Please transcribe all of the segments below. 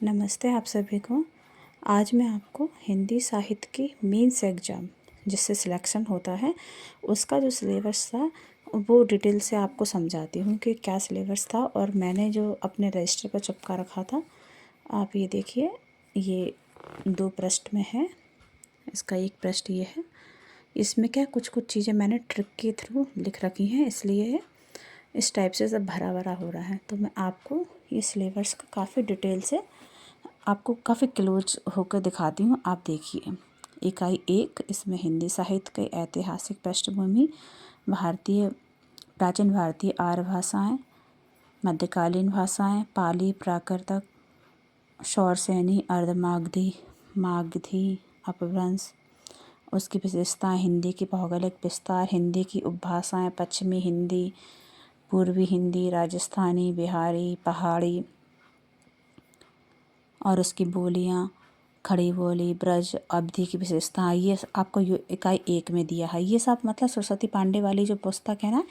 नमस्ते आप सभी को। आज मैं आपको हिंदी साहित्य की मेंस एग्ज़ाम जिससे सिलेक्शन होता है उसका जो सिलेबस था वो डिटेल से आपको समझाती हूँ कि क्या सिलेबस था और मैंने जो अपने रजिस्टर पर चिपका रखा था। आप ये देखिए, ये 2 पृष्ठ में है, इसका एक पृष्ठ ये है। इसमें क्या कुछ कुछ चीज़ें मैंने ट्रिक के थ्रू लिख रखी हैं, इसलिए इस टाइप से सब भरा भरा हो रहा है। तो मैं आपको ये सिलेबस का काफ़ी डिटेल से आपको काफ़ी क्लोज होकर दिखाती हूँ। आप देखिए, इकाई 1 इसमें हिंदी साहित्य के ऐतिहासिक पृष्ठभूमि, भारतीय प्राचीन भारतीय आर्य भाषाएँ, मध्यकालीन भाषाएँ, पाली, प्राकृत, शौरसेनी, अर्धमागधी, मागधी, अपभ्रंश, उसकी विशेषताएँ, हिंदी की भौगोलिक विस्तार, हिंदी की उपभाषाएँ, पश्चिमी हिंदी, पूर्वी हिंदी, राजस्थानी, बिहारी, पहाड़ी और उसकी बोलियाँ, खड़ी बोली, ब्रज, अवधि की विशेषताएँ, ये आपको इकाई 1 में दिया है। ये सब मतलब सरस्वती पांडे वाली जो पुस्तक है ना,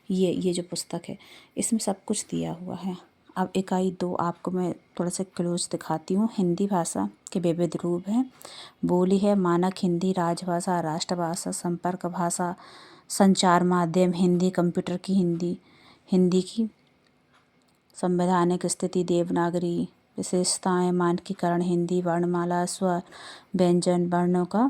ये जो पुस्तक है इसमें सब कुछ दिया हुआ है। अब इकाई 2 आपको मैं थोड़ा सा क्लोज दिखाती हूँ। हिंदी भाषा के विविध रूप हैं। बोली है मानक हिंदी, राजभाषा, राष्ट्रभाषा, संपर्क भाषा, संचार माध्यम हिंदी, कंप्यूटर की हिंदी, हिंदी की संवैधानिक स्थिति देवनागरी, विशेषताएं, मानकीकरण, हिंदी वर्णमाला, स्वर, व्यंजन, वर्णों का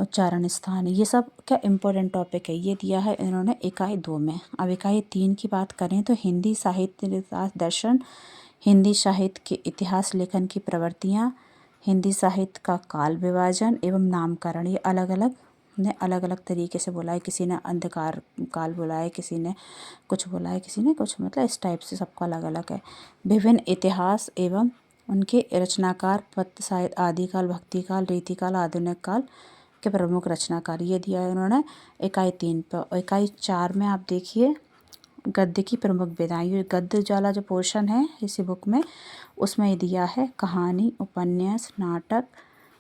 उच्चारण स्थान, ये सब क्या इम्पोर्टेंट टॉपिक है, ये दिया है इन्होंने इकाई 2 में। अब इकाई 3 की बात करें तो हिंदी साहित्य विकास दर्शन, हिंदी साहित्य के इतिहास लेखन की प्रवृत्तियाँ, हिंदी साहित्य का काल विभाजन एवं नामकरण, ये अलग अलग ने अलग अलग तरीके से बोला है। किसी ने अंधकार काल बोला है, किसी ने कुछ बोला है, किसी ने कुछ, मतलब इस टाइप से सबका अलग अलग है। विभिन्न इतिहास एवं उनके रचनाकार, पद्य साहित्य, आदिकाल, भक्तिकाल, रीतिकाल, आधुनिक काल के प्रमुख रचनाकार, ये दिया है उन्होंने इकाई 3 पर। इकाई 4 में आप देखिए गद्य की प्रमुख विधाएं, ये गद्य वाला जो पोर्शन है इसी बुक में, उसमें ये दिया है कहानी, उपन्यास, नाटक,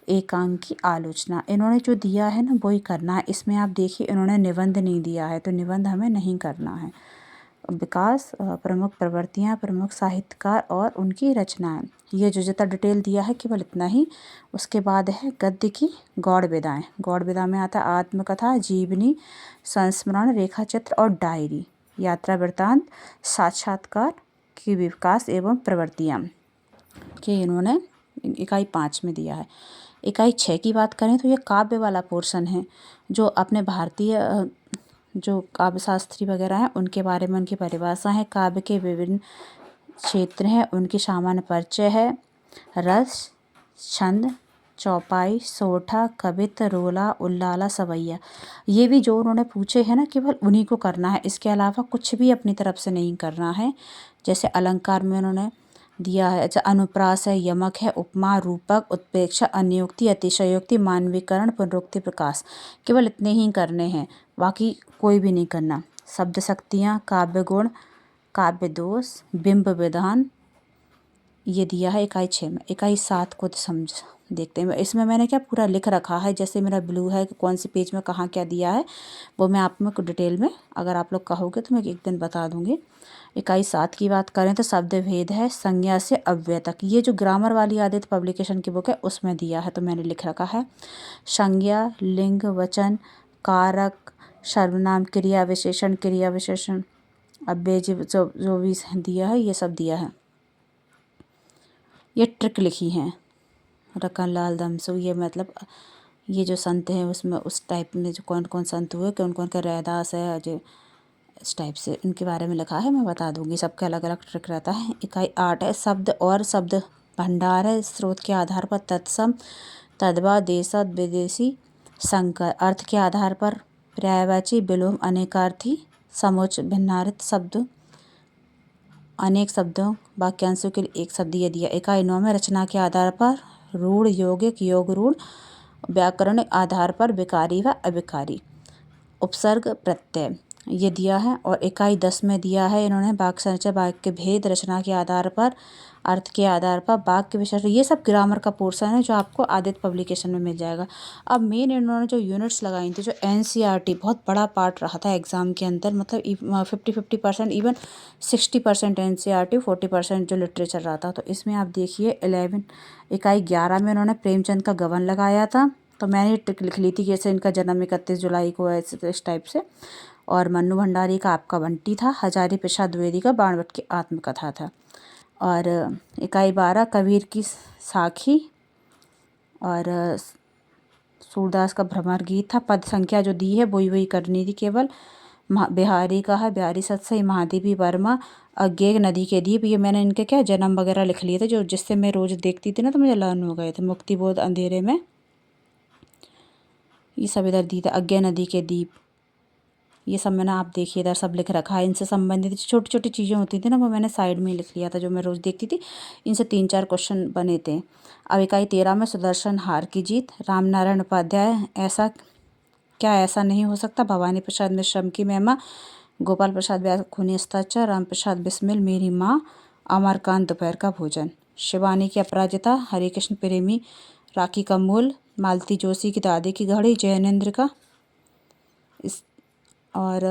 एकांकी, आलोचना। इन्होंने जो दिया है ना वही करना है। इसमें आप देखिए इन्होंने निबंध नहीं दिया है, तो निबंध हमें नहीं करना है। विकास, प्रमुख प्रवृत्तियाँ, प्रमुख साहित्यकार और उनकी रचनाएं, ये जो जितना डिटेल दिया है केवल इतना ही। उसके बाद है गद्य की गौड़ विधाएं। गौड़ विधा में आता है आत्मकथा, जीवनी, संस्मरण, रेखाचित्र और डायरी, यात्रा वृत्तांत, साक्षात्कार की विकास एवं प्रवृत्तियाँ के इन्होंने इकाई 5 में दिया है। इकाई 6 की बात करें तो ये काव्य वाला पोर्शन है, जो अपने भारतीय जो काव्य शास्त्री वगैरह हैं उनके बारे में उनकी परिभाषा है, काव्य के विभिन्न क्षेत्र हैं, उनकी सामान्य परिचय है, रस, छंद, चौपाई, सोठा, कवित्त, रोला, उल्लाला, सवैया, ये भी जो उन्होंने पूछे हैं ना केवल उन्हीं को करना है, इसके अलावा कुछ भी अपनी तरफ से नहीं करना है। जैसे अलंकार में उन्होंने दिया है, अच्छा अनुप्रास है, यमक है, उपमा, रूपक, उत्प्रेक्षा, अन्योक्ति, अतिशयोक्ति, मानवीकरण, पुनरुक्ति, प्रकाश, केवल इतने ही करने हैं, बाकी कोई भी नहीं करना। शब्द शक्तियाँ, काव्य गुण, काव्य दोष, बिंब विधान, ये दिया है इकाई 6 में। इकाई 7 को तो समझ देखते हैं। इसमें मैंने क्या पूरा लिख रखा है, जैसे मेरा ब्लू है कि कौन सी पेज में कहाँ क्या दिया है, वो मैं आप में डिटेल में अगर आप लोग कहोगे तो मैं एक दिन बता दूँगी। इकाई 7 की बात करें तो शब्द भेद है, संज्ञा से अव्यय तक, ये जो ग्रामर वाली आदित्य पब्लिकेशन की बुक है उसमें दिया है, तो मैंने लिख रखा है। संज्ञा, लिंग, वचन, कारक, सर्वनाम, क्रिया विशेषण, अव्यय जो भी दिया है ये सब दिया है। ये ट्रिक लिखी हैं रतन लाल दमसू, ये मतलब ये जो संत हैं उसमें उस टाइप में जो कौन कौन संत हुए, कौन कौन का रैदास है, जो इस टाइप से इनके बारे में लिखा है, मैं बता दूंगी। सबका अलग अलग ट्रिक रहता है। इकाई 8 है शब्द और शब्द भंडार है, स्रोत के आधार पर तत्सम, तद्भव, देशज, विदेशी, संकर, अर्थ के आधार पर पर्यायवाची, विलोम, अनेकार्थी, समुच्चय, भिन्नार्थ शब्द, अनेक शब्दों वाक्यांशों के लिए एक शब्द ये दिया। इकाई 9 में रचना के आधार पर रूढ़, यौगिक, योग रूढ़, व्याकरण आधार पर विकारी व अविकारी, उपसर्ग, प्रत्यय, ये दिया है। और इकाई 10 में दिया है इन्होंने वाक्य संरचना, वाक्य के भेद, रचना के आधार पर, अर्थ के आधार पर, वाक्य विशेषण, ये सब ग्रामर का पोर्शन है जो आपको आदित्य पब्लिकेशन में मिल जाएगा। अब मेन इन्होंने जो यूनिट्स लगाई थी, जो NCERT बहुत बड़ा पार्ट रहा था एग्जाम के अंदर, मतलब 50% इवन 60% NCERT, 40% जो लिटरेचर रहा था। तो इसमें आप देखिए 11 इकाई 11 में उन्होंने प्रेमचंद का गबन लगाया था। तो मैंने ये ट्रिक लिख ली थी, जैसे इनका जन्म 31 जुलाई को है, इस टाइप से। और मन्नू भंडारी का आपका बंटी था। हजारी प्रसाद द्विवेदी का बाणभट्ट की आत्मकथा था। और इकाई 12 कबीर की साखी और सूरदास का भ्रमर गीत था। पद संख्या जो दी है वही करनी थी केवल। बिहारी का है बिहारी सत्सई, महादेवी वर्मा, अज्ञे नदी के दीप, ये मैंने इनके क्या जन्म वगैरह लिख लिए थे, जो जिससे मैं रोज़ देखती थी ना तो मुझे लर्न हो गए थे। मुक्तिबोध अंधेरे में, ये सब इधर दी थे। अज्ञे नदी के दीप, ये सब मैंने, आप देखिए इधर सब लिख रखा है। इनसे संबंधित छोटी छोटी चीज़ें होती थी ना, वो मैंने साइड में लिख लिया था, जो मैं रोज़ देखती थी। इनसे 3-4 क्वेश्चन बने थे। अब इकाई 13 में सुदर्शन हार की जीत, रामनारायण उपाध्याय, ऐसा क्या ऐसा नहीं हो सकता, भवानी प्रसाद मिश्र श्रम की महिमा, गोपाल प्रसाद व्यास खूनी हस्ताक्षर, राम प्रसाद बिस्मिल मेरी माँ, अमरकांत दोपहर का भोजन, शिवानी की अपराजिता, हरे कृष्ण प्रेमी, राखी का मूल, मालती जोशी की दादी की घड़ी, जैनेन्द्र का इस और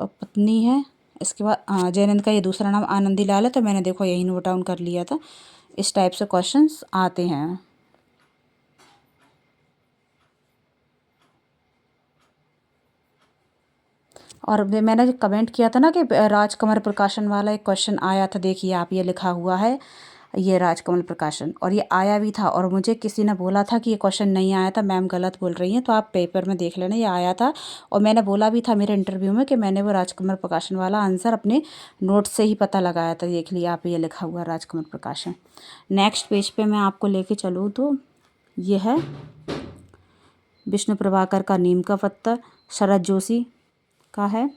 पत्नी है। इसके बाद जैनेन्द्र का ये दूसरा नाम आनंदी लाल है, तो मैंने देखो यही नोट डाउन कर लिया था। इस टाइप से क्वेश्चंस आते हैं। और मैंने जो कमेंट किया था ना कि राजकमल प्रकाशन वाला एक क्वेश्चन आया था, देखिए आप, ये लिखा हुआ है, ये राजकमल प्रकाशन, और ये आया भी था। और मुझे किसी ने बोला था कि ये क्वेश्चन नहीं आया था, मैम गलत बोल रही हैं, तो आप पेपर में देख लेना, ये आया था। और मैंने बोला भी था मेरे इंटरव्यू में कि मैंने वो राजकमल प्रकाशन वाला आंसर अपने नोट से ही पता लगाया था। देख लिया आप, ये लिखा हुआ राजकमल प्रकाशन। नेक्स्ट पेज पे मैं आपको लेके चलूँ तो ये है विष्णु प्रभाकर का नीम का पत्थर, शरद जोशी का है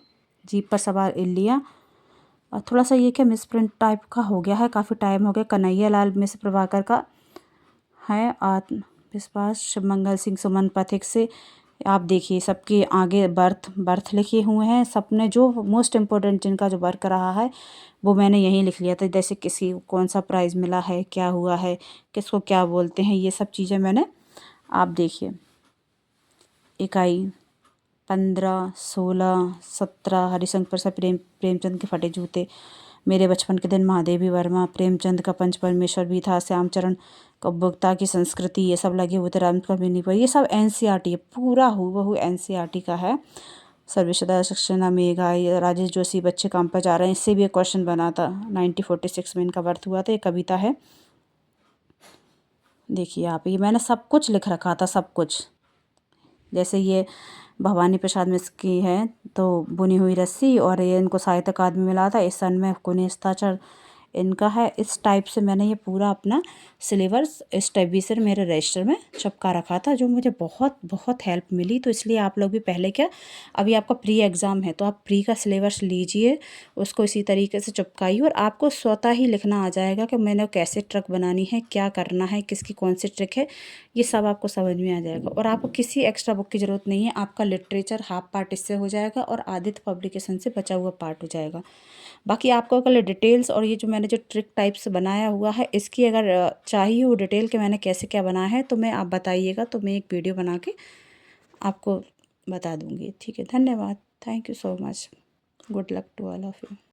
जीप पर सवार इल्लियाँ। और थोड़ा सा ये क्या मिसप्रिंट टाइप का हो गया है, काफ़ी टाइम हो गया। कन्हैया लाल मिश्र प्रभाकर का है आत्मविश्वास, शिवमंगल सिंह सुमन पथिक से। आप देखिए सबके आगे बर्थ लिखे हुए हैं, सबने जो मोस्ट इम्पोर्टेंट जिनका जो वर्क रहा है वो मैंने यहीं लिख लिया था। जैसे किसी को कौन सा प्राइज़ मिला है, क्या हुआ है, किसको क्या बोलते हैं, ये सब चीज़ें मैंने, आप देखिए इकाई 15, 16, 17 हरिशंकर प्रसाद प्रेमचंद के फटे जूते, मेरे बचपन के दिन महादेवी वर्मा, प्रेमचंद का पंच परमेश्वर भी था, श्यामचरण का उपभोक्ता की संस्कृति, ये सब लगे हुए थे। राम का मिनी पर, ये सब NCERT है, पूरा हूबहू NCERT का है। सर्वेशदा सक्सेना मेघा, ये राजेश जोशी बच्चे काम पर जा रहे हैं, इससे भी एक क्वेश्चन बना था। 1946 में इनका बर्थ हुआ था। ये कविता है, देखिए आप, ये मैंने सब कुछ लिख रखा था, सब कुछ। जैसे ये भवानी प्रसाद मिश्र की है तो बुनी हुई रस्सी, और ये इनको साहित्य अकादमी मिला था इस सन में, खूनी हस्ताक्षर इनका है। इस टाइप से मैंने ये पूरा अपना सिलेबस इस टाइप भी से मेरे रजिस्टर में चिपका रखा था, जो मुझे बहुत बहुत हेल्प मिली। तो इसलिए आप लोग भी पहले क्या, अभी आपका प्री एग्ज़ाम है तो आप प्री का सिलेबस लीजिए, उसको इसी तरीके से चिपकाइए, और आपको स्वतः ही लिखना आ जाएगा कि मैंने कैसे ट्रिक बनानी है, क्या करना है, किसकी कौन सी ट्रिक है, ये सब आपको समझ में आ जाएगा। और आपको किसी एक्स्ट्रा बुक की ज़रूरत नहीं है, आपका लिटरेचर हाफ पार्ट इससे हो जाएगा और आदित्य पब्लिकेशन से बचा हुआ पार्ट हो जाएगा। बाकी आपको अगर डिटेल्स और ये जो मैंने जो ट्रिक टाइप से बनाया हुआ है, इसकी अगर चाहिए हो डिटेल के मैंने कैसे क्या बनाया है, तो मैं, आप बताइएगा तो मैं एक वीडियो बना के आपको बता दूँगी। ठीक है, धन्यवाद, thank you so much, good luck to all of you.